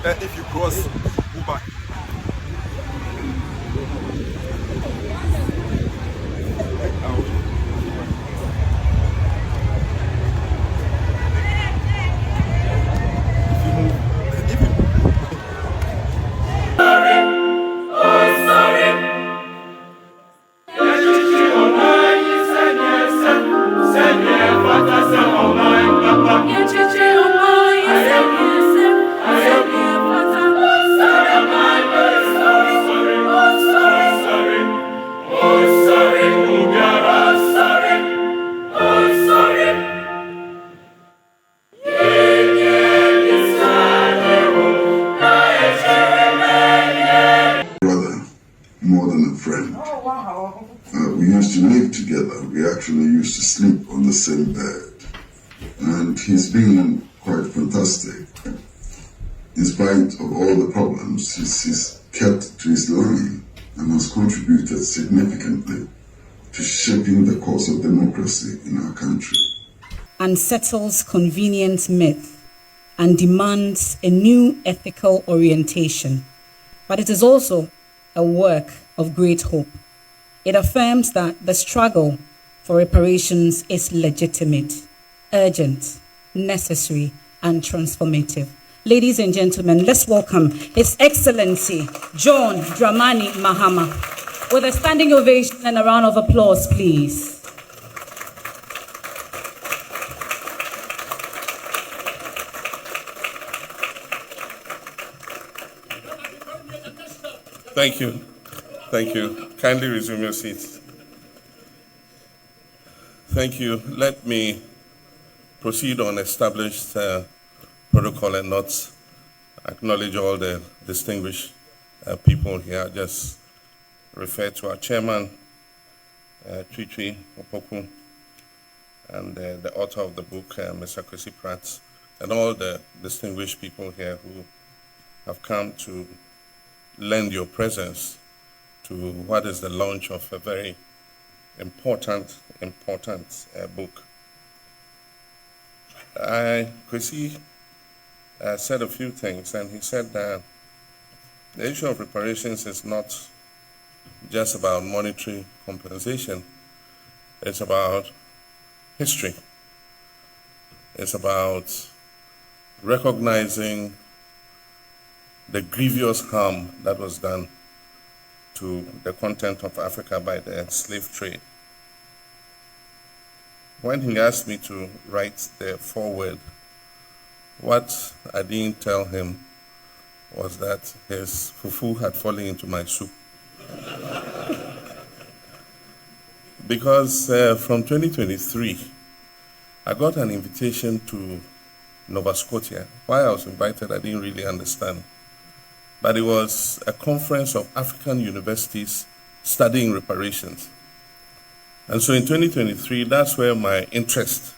if you cross Uber. More than a friend. We used to live together. We actually used to sleep on the same bed. And he's been quite fantastic. In spite of all the problems, he's kept to his line and has contributed significantly to shaping the course of democracy in our country. Unsettles convenient myth and demands a new ethical orientation. But it is also a work of great hope. It affirms that the struggle for reparations is legitimate, urgent, necessary, and transformative. Ladies and gentlemen, let's welcome His Excellency John Dramani Mahama with a standing ovation and a round of applause, please. Thank you. Thank you. Kindly resume your seats. Thank you. Let me proceed on established protocol and not acknowledge all the distinguished people here. Just refer to our chairman, Chichi Opoku, and the author of the book, Mr. Kwesi Prat, and all the distinguished people here who have come to lend your presence to what is the launch of a very important book. Kwesi said a few things, and he said that the issue of reparations is not just about monetary compensation. It's about history. It's about recognizing the grievous harm that was done to the content of Africa by the slave trade. When he asked me to write the foreword, what I didn't tell him was that his fufu had fallen into my soup. Because from 2023, I got an invitation to Nova Scotia. Why I was invited, I didn't really understand. But it was a conference of African universities studying reparations. And so in 2023, that's where my interest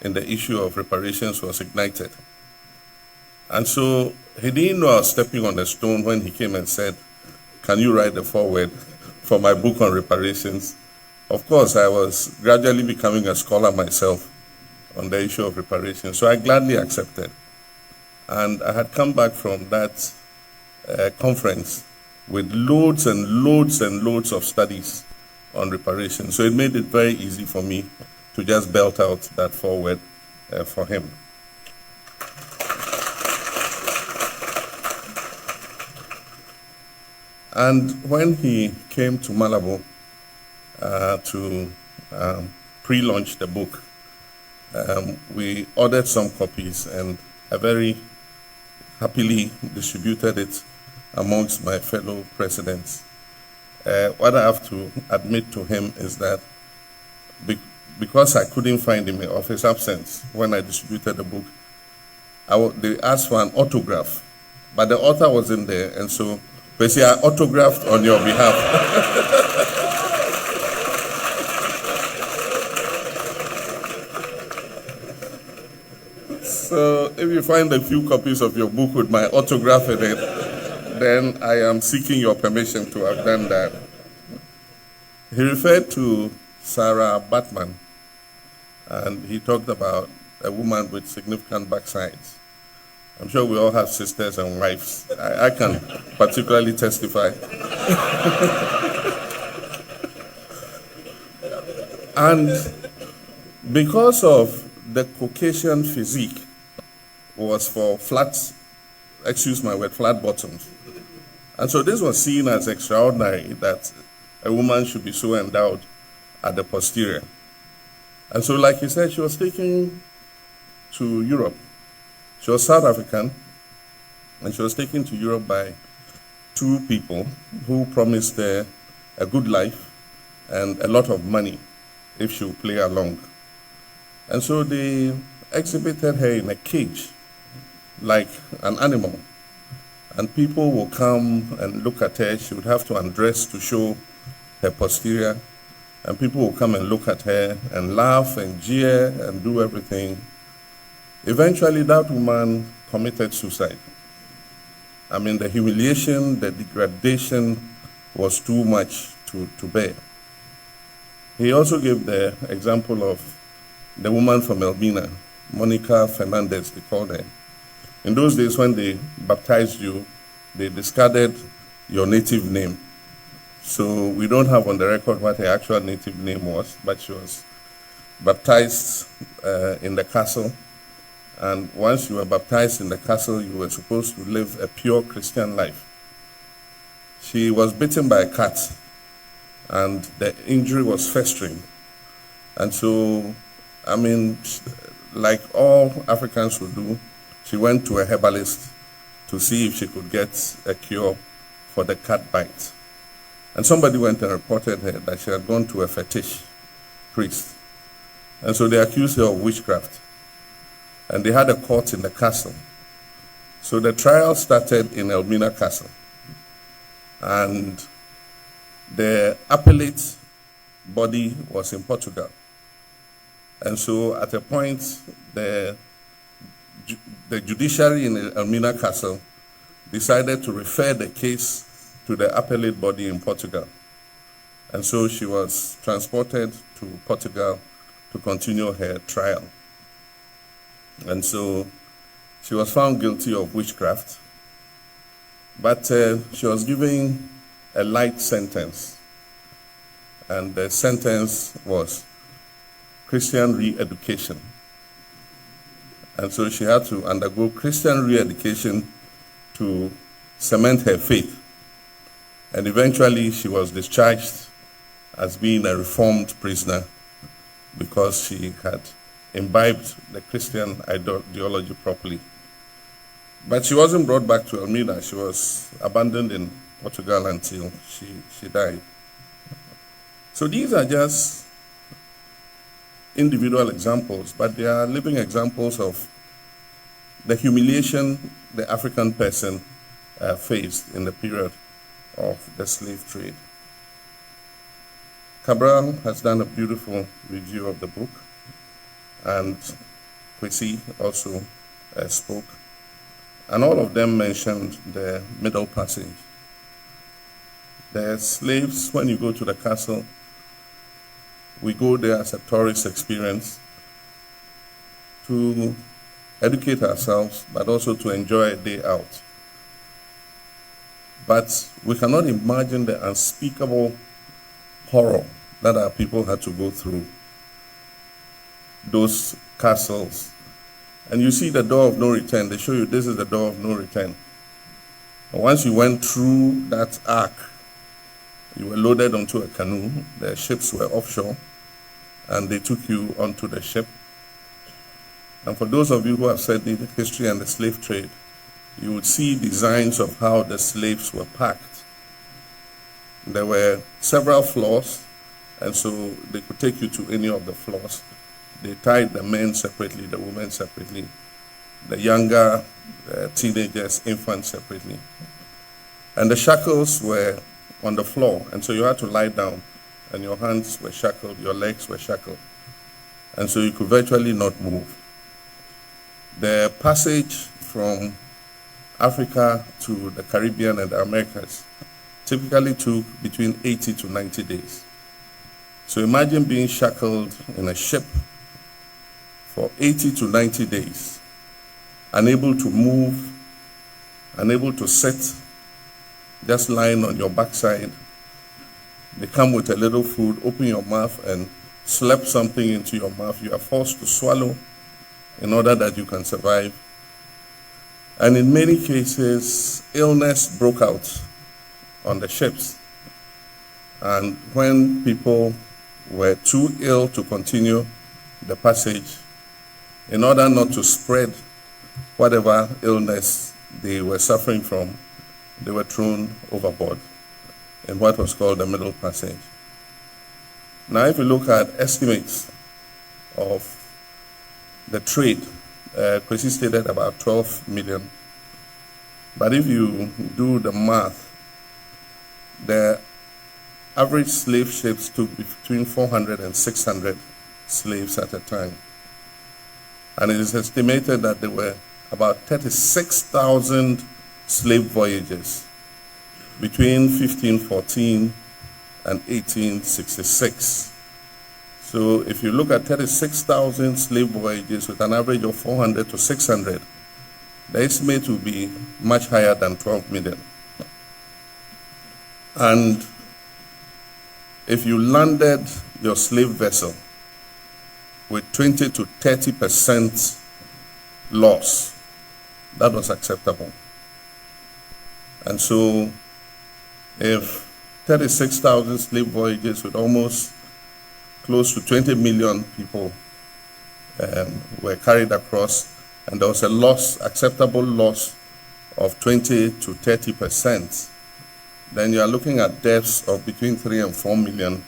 in the issue of reparations was ignited. And so he didn't know I was stepping on a stone when he came and said, "Can you write the foreword for my book on reparations?" Of course, I was gradually becoming a scholar myself on the issue of reparations, so I gladly accepted. And I had come back from that conference with loads and loads and loads of studies on reparations. So it made it very easy for me to just belt out that foreword for him. And when he came to Malabo to pre-launch the book, we ordered some copies, and I very happily distributed it amongst my fellow presidents. What I have to admit to him is that because I couldn't find him of his absence when I distributed the book, they asked for an autograph, but the author wasn't there, and so basically I autographed on your behalf. So if you find a few copies of your book with my autograph in it, then I am seeking your permission to have done that. He referred to Sarah Batman, and he talked about a woman with significant backsides. I'm sure we all have sisters and wives. I can particularly testify. And because of the Caucasian physique was for flat, excuse my word, flat bottoms. And so this was seen as extraordinary that a woman should be so endowed at the posterior. And so, like he said, she was taken to Europe. She was South African, and she was taken to Europe by two people who promised her a good life and a lot of money if she would play along. And so they exhibited her in a cage, like an animal. And people will come and look at her. She would have to undress to show her posterior. And people will come and look at her and laugh and jeer and do everything. Eventually, that woman committed suicide. I mean, the humiliation, the degradation was too much to bear. He also gave the example of the woman from Elmina, Monica Fernandez, they called her. In those days, when they baptized you, they discarded your native name. So we don't have on the record what her actual native name was, but she was baptized in the castle. And once you were baptized in the castle, you were supposed to live a pure Christian life. She was bitten by a cat, and the injury was festering. And so, I mean, like all Africans would do, she went to a herbalist to see if she could get a cure for the cat bite. And somebody went and reported her that she had gone to a fetish priest. And so they accused her of witchcraft. And they had a court in the castle. So the trial started in Elmina Castle. And the appellate body was in Portugal. And so at a point, the judiciary in Elmina Castle decided to refer the case to the appellate body in Portugal. And so she was transported to Portugal to continue her trial. And so she was found guilty of witchcraft, but she was given a light sentence. And the sentence was Christian re-education. And so she had to undergo Christian re-education to cement her faith. And eventually she was discharged as being a reformed prisoner because she had imbibed the Christian ideology properly. But she wasn't brought back to Elmina. She was abandoned in Portugal until she died. So these are just individual examples, but they are living examples of the humiliation the African person faced in the period of the slave trade. Cabral has done a beautiful review of the book, and Kwesi also spoke, and all of them mentioned the middle passage. The slaves, when you go to the castle, we go there as a tourist experience to educate ourselves, but also to enjoy a day out. But we cannot imagine the unspeakable horror that our people had to go through. Those castles. And you see the door of no return. They show you this is the door of no return. And once you went through that arc, you were loaded onto a canoe. The ships were offshore, and they took you onto the ship. And for those of you who have studied the history and the slave trade, you would see designs of how the slaves were packed. There were several floors, and so they could take you to any of the floors. They tied the men separately, the women separately, the younger teenagers, infants separately. And the shackles were on the floor, and so you had to lie down, and your hands were shackled, your legs were shackled, and so you could virtually not move. The passage from Africa to the Caribbean and the Americas typically took between 80 to 90 days. So imagine being shackled in a ship for 80 to 90 days. unable to move, unable to sit, just lying on your backside. They come with a little food, open your mouth and slap something into your mouth. You are forced to swallow in order that you can survive. And in many cases, illness broke out on the ships. And when people were too ill to continue the passage, in order not to spread whatever illness they were suffering from, they were thrown overboard in what was called the Middle Passage. Now, if you look at estimates of the trade, Kwesi stated about 12 million. But if you do the math, the average slave ships took between 400 and 600 slaves at a time. And it is estimated that there were about 36,000 slave voyages between 1514 and 1866. So if you look at 36,000 slave voyages with an average of 400 to 600, the estimate will be much higher than 12 million. And if you landed your slave vessel with 20 to 30% loss, that was acceptable. And so if 36,000 slave voyages with almost close to 20 million people were carried across, and there was a loss, acceptable loss of 20 to 30%, then you are looking at deaths of between 3 and 4 million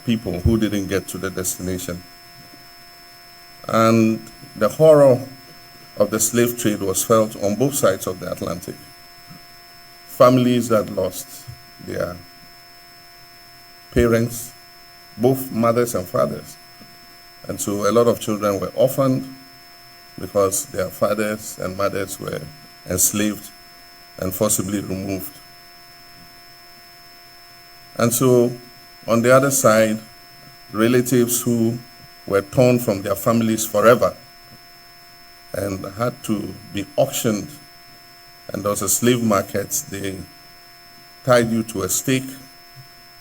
people who didn't get to the destination. And the horror of the slave trade was felt on both sides of the Atlantic. Families that lost their parents, both mothers and fathers. And so a lot of children were orphaned because their fathers and mothers were enslaved and forcibly removed. And so on the other side, relatives who were torn from their families forever and had to be auctioned, and there was a slave market. They tied you to a stake,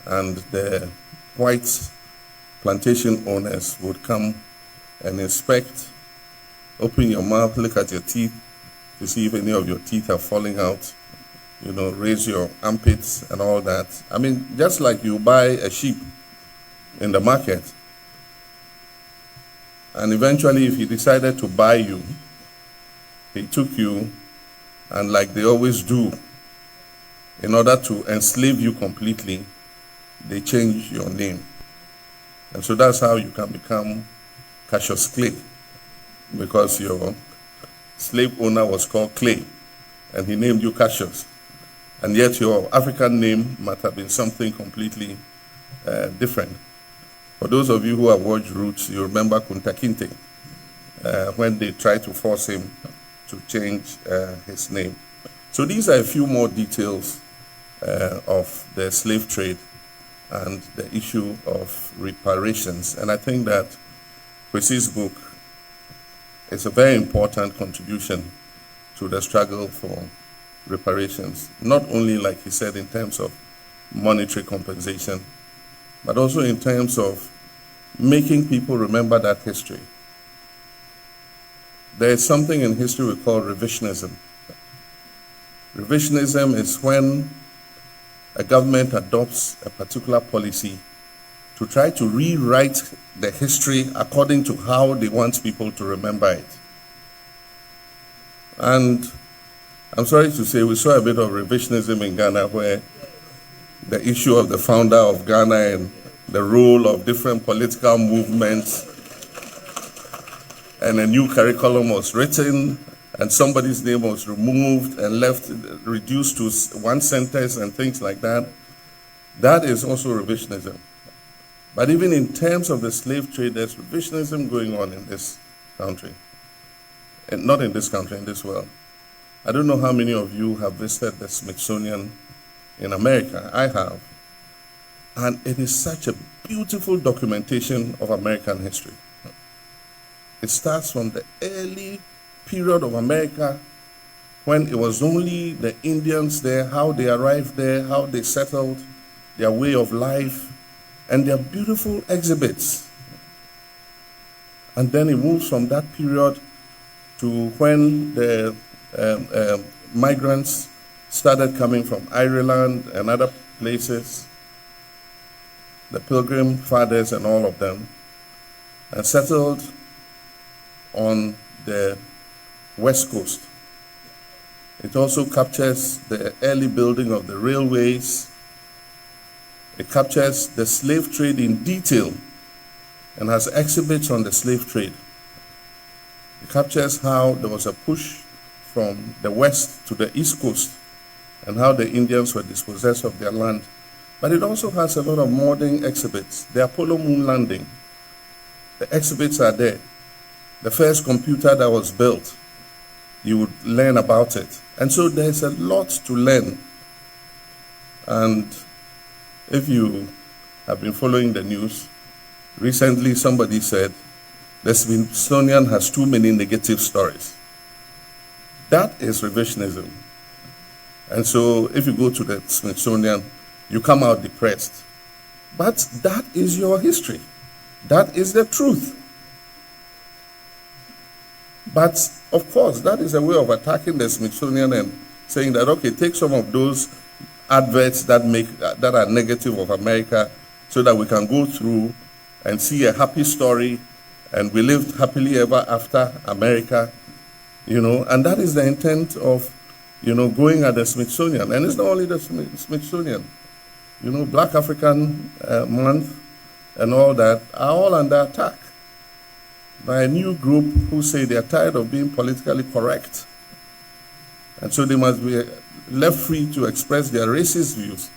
and the white plantation owners would come and inspect, open your mouth, look at your teeth to see if any of your teeth are falling out, you know, raise your armpits and all that. I mean, just like you buy a sheep in the market, and eventually if he decided to buy you, he took you, and like they always do, in order to enslave you completely, they change your name. And so that's how you can become Cassius Clay, because your slave owner was called Clay, and he named you Cassius. And yet your African name might have been something completely different. For those of you who have watched Roots, you remember Kunta Kinte, when they tried to force him to change his name. So these are a few more details of the slave trade and the issue of reparations. And I think that Kwesi's book is a very important contribution to the struggle for reparations, not only, like he said, in terms of monetary compensation, but also in terms of making people remember that history. There is something in history we call revisionism. Revisionism is when a government adopts a particular policy to try to rewrite the history according to how they want people to remember it. And I'm sorry to say, we saw a bit of revisionism in Ghana, where the issue of the founder of Ghana and the role of different political movements, and a new curriculum was written, and somebody's name was removed and left, reduced to one sentence and things like that. That is also revisionism. But even in terms of the slave trade, there's revisionism going on in this country. And not in this country, in this world. I don't know how many of you have visited the Smithsonian in America. I have. And it is such a beautiful documentation of American history. It starts from the early period of America when it was only the Indians there, how they arrived there, how they settled, their way of life, and their beautiful exhibits. And then it moves from that period to when the migrants started coming from Ireland and other places, the Pilgrim Fathers and all of them, and settled on the West Coast. It also captures the early building of the railways. It captures the slave trade in detail and has exhibits on the slave trade. It captures how there was a push from the west to the east coast and how the Indians were dispossessed of their land. But it also has a lot of modern exhibits. The Apollo moon landing, the exhibits are there. The first computer that was built, you would learn about it. And so there's a lot to learn. And if you have been following the news, recently somebody said, the Smithsonian has too many negative stories. That is revisionism. And so if you go to the Smithsonian, you come out depressed. But that is your history. That is the truth. But of course, that is a way of attacking the Smithsonian and saying that, okay, take some of those adverts that are negative of America so that we can go through and see a happy story and we lived happily ever after America, and that is the intent of, going at the Smithsonian. And it's not only the Smithsonian, Black African Month and all that are all under attack by a new group who say they are tired of being politically correct. And so they must be left free to express their racist views.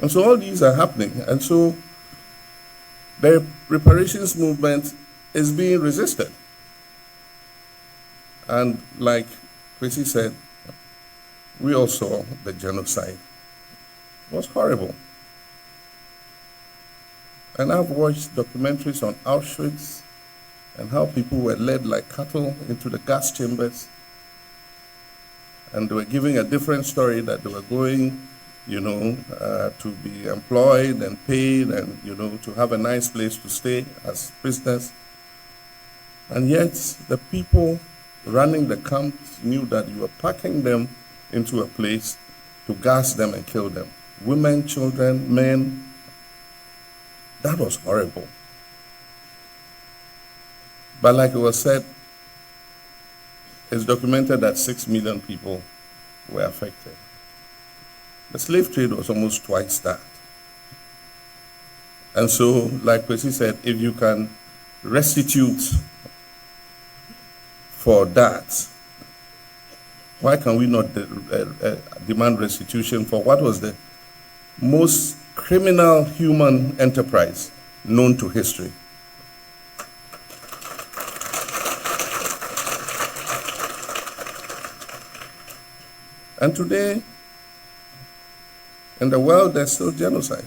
And so all these are happening. And so the reparations movement is being resisted. And like Kwesi said, we all saw the genocide. It was horrible. And I've watched documentaries on Auschwitz and how people were led like cattle into the gas chambers. And they were giving a different story that they were going, to be employed and paid and, to have a nice place to stay as prisoners. And yet the people running the camps knew that you were packing them into a place to gas them and kill them. Women, children, men. That was horrible. But like it was said, it's documented that 6 million people were affected. The slave trade was almost twice that. And so, like Kwesi said, if you can restitute for that, why can we not demand restitution for what was the most criminal human enterprise known to history? And today, in the world, there's still genocide.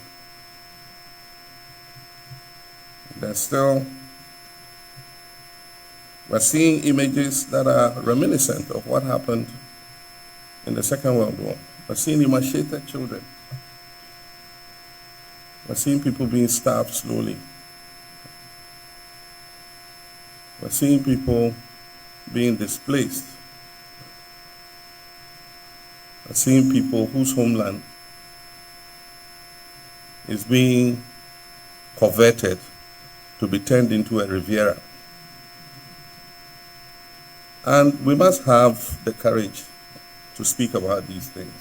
We're seeing images that are reminiscent of what happened in the Second World War. We're seeing emaciated children. We're seeing people being starved slowly. We're seeing people being displaced. We're seeing people whose homeland is being converted to be turned into a Riviera. And we must have the courage to speak about these things.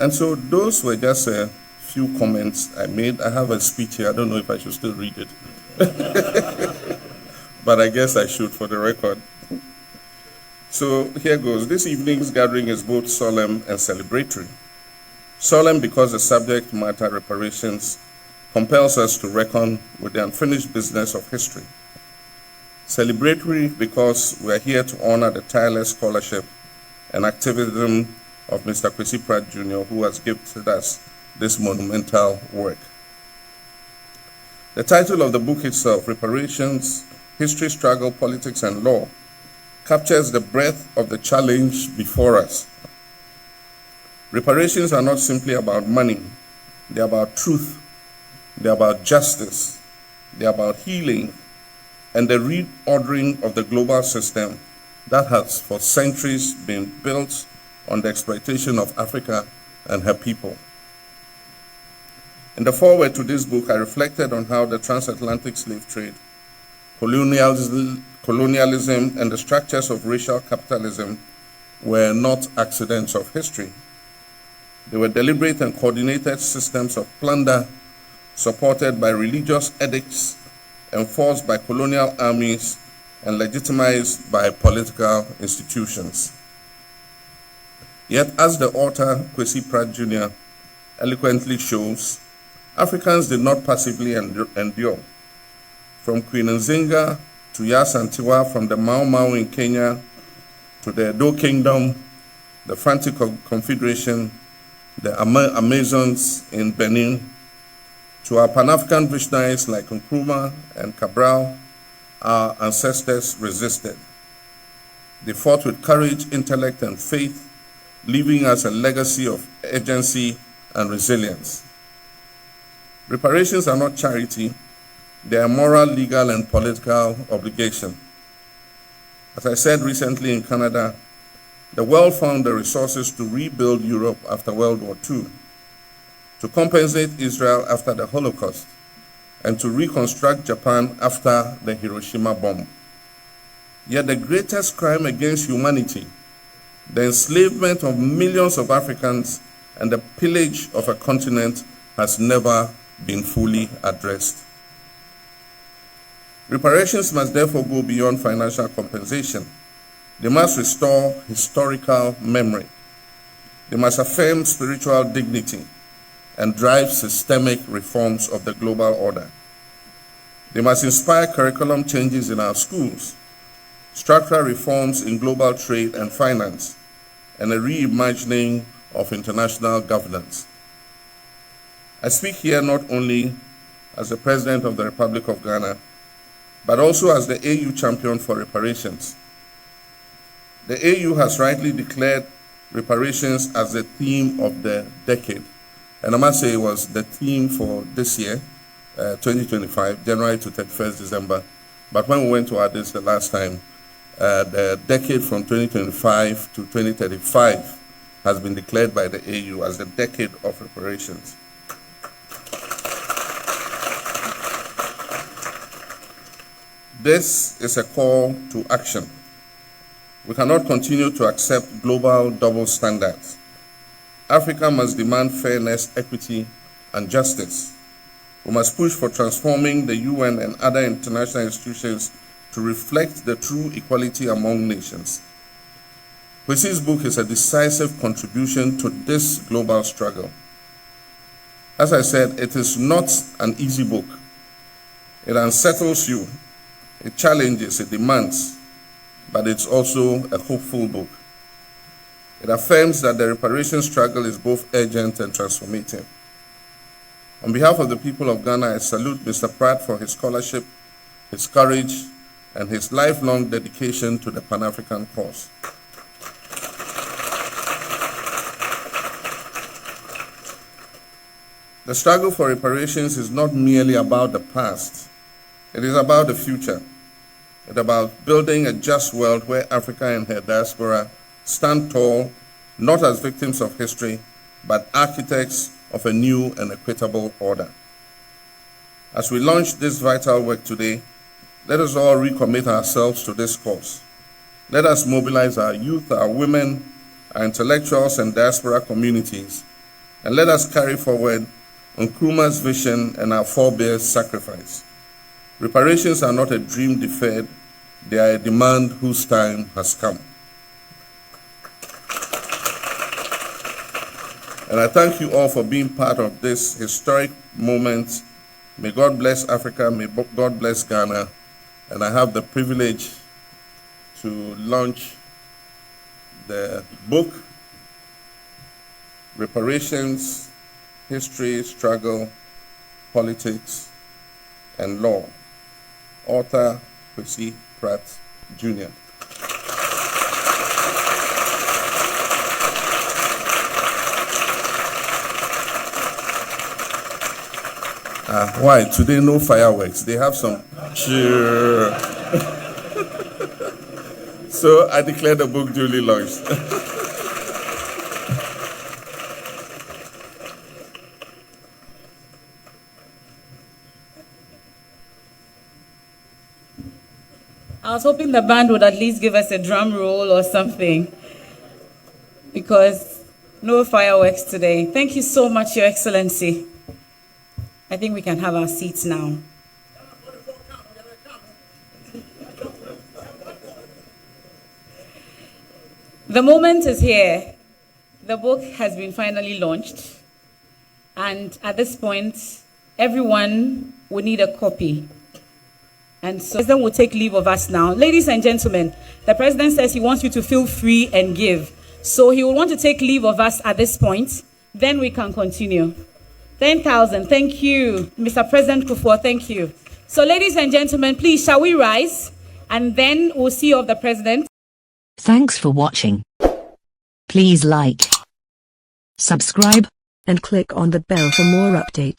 And so those were just a few comments I made. I have a speech here. I don't know if I should still read it. But I guess I should for the record. So here goes. This evening's gathering is both solemn and celebratory. Solemn because the subject matter, reparations, compels us to reckon with the unfinished business of history. Celebratory because we are here to honor the tireless scholarship and activism of Mr. Kwesi Prat Jr., who has gifted us this monumental work. The title of the book itself, Reparations, History, Struggle, Politics, and Law, captures the breadth of the challenge before us. Reparations are not simply about money. They're about truth. They're about justice. They're about healing and the reordering of the global system that has for centuries been built on the exploitation of Africa and her people. In the foreword to this book, I reflected on how the transatlantic slave trade, colonialism, and the structures of racial capitalism were not accidents of history. They were deliberate and coordinated systems of plunder supported by religious edicts, enforced by colonial armies, and legitimized by political institutions. Yet, as the author Kwesi Prat Jr. eloquently shows, Africans did not passively endure. From Queen Nzinga to Yasantiwa, from the Mau Mau in Kenya to the Edo Kingdom, the Frantic Confederation, the Amazons in Benin, to our Pan-African visionaries like Nkrumah and Cabral, our ancestors resisted. They fought with courage, intellect, and faith, leaving us a legacy of agency and resilience. Reparations are not charity, they are moral, legal, and political obligation. As I said recently in Canada, the world found the resources to rebuild Europe after World War II, to compensate Israel after the Holocaust, and to reconstruct Japan after the Hiroshima bomb. Yet the greatest crime against humanity, the enslavement of millions of Africans and the pillage of a continent, has never been fully addressed. Reparations must therefore go beyond financial compensation. They must restore historical memory. They must affirm spiritual dignity and drive systemic reforms of the global order. They must inspire curriculum changes in our schools, structural reforms in global trade and finance, and a reimagining of international governance. I speak here not only as the President of the Republic of Ghana, but also as the AU champion for reparations. The AU has rightly declared reparations as the theme of the decade. And I must say it was the theme for this year, 2025, January to 31st December. But when we went to Addis the last time, the decade from 2025 to 2035 has been declared by the AU as the decade of reparations. This is a call to action. We cannot continue to accept global double standards. Africa must demand fairness, equity, and justice. We must push for transforming the UN and other international institutions to reflect the true equality among nations. Kwesi's book is a decisive contribution to this global struggle. As I said, it is not an easy book. It unsettles you, it challenges, it demands, but it's also a hopeful book. It affirms that the reparation struggle is both urgent and transformative. On behalf of the people of Ghana, I salute Mr. Prat for his scholarship, his courage, and his lifelong dedication to the Pan-African cause. The struggle for reparations is not merely about the past. It is about the future. It's about building a just world where Africa and her diaspora stand tall, not as victims of history, but architects of a new and equitable order. As we launch this vital work today, let us all recommit ourselves to this cause. Let us mobilize our youth, our women, our intellectuals and diaspora communities, and let us carry forward Nkrumah's vision and our forebears' sacrifice. Reparations are not a dream deferred, they are a demand whose time has come. And I thank you all for being part of this historic moment. May God bless Africa, may God bless Ghana, and I have the privilege to launch the book Reparations, History, Struggle, Politics, and Law. Author Kwesi Prat, Jr. Why? Today no fireworks. They have some cheer. So I declare the book duly launched. I was hoping the band would at least give us a drum roll or something, because no fireworks today. Thank you so much, Your Excellency. I think we can have our seats now. The moment is here. The book has been finally launched. And at this point, everyone will need a copy. And so the president will take leave of us now. Ladies and gentlemen, the president says he wants you to feel free and give. So he will want to take leave of us at this point. Then we can continue. 10,000. Thank you. Mr. President Kufuor, thank you. So ladies and gentlemen, please, shall we rise? And then we'll see you of the president. Thanks for watching. Please like, subscribe, and click on the bell for more updates.